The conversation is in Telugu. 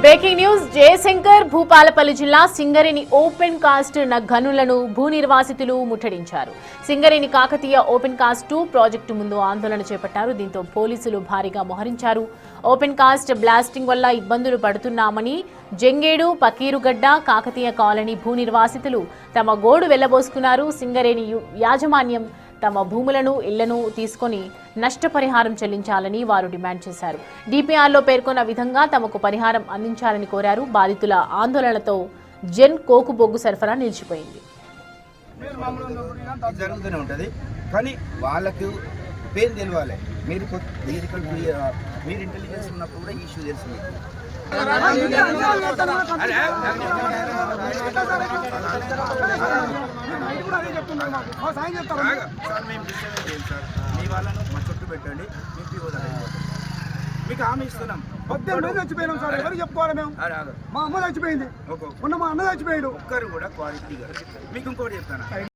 బ్రేకింగ్ న్యూస్ జయశంకర్ భూపాలపల్లి జిల్లా సింగరేణి ఓపెన్ కాస్ట్ గనులను భూ నిర్వాసితులు ముట్టడించారు. Singareni Kakatiya open cast 2 project ముందు ఆందోళన చేపట్టారు. దీంతో పోలీసులు భారీగా మోహరించారు. ఓపెన్ కాస్ట్ బ్లాస్టింగ్ వల్ల ఇబ్బందులు పడుతున్నామని జంగేడు, పకీరుగడ్డ, కాకతీయ కాలనీ భూ నిర్వాసితులు తమ గోడు వెళ్లబోసుకున్నారు. సింగరేణి యాజమాన్యం తమ భూములను, ఇళ్లను తీసుకొని నష్టపరిహారం చెల్లించాలని వారు డిమాండ్ చేశారు. డిపిఆర్లో పేర్కొన్న విధంగా తమకు పరిహారం అందించాలని కోరారు. బాధితుల ఆందోళనతో జెన్ కోకు బొగ్గు సరఫరా నిలిచిపోయింది. జరుగుతూనే ఉంటుంది కానీ వాళ్ళకి పేరు తెలియాలి. మీరు ఇంటెలిజెన్స్ ఉన్నప్పుడు కూడా ఇష్యూ తెలిసింది. మీ వాళ్ళను మా చుట్టూ పెట్టండి, మీకు హామీ ఇస్తున్నాం. 18 చచ్చిపోయినాం సార్. ఎవరు చెప్పుకోవాలి? మేము మా అమ్మ చచ్చిపోయింది, మొన్న మా అన్న చచ్చిపోయాడు. ఒక్కరు కూడా క్వాలిటీగా. మీకు ఇంకోటి చెప్తాను,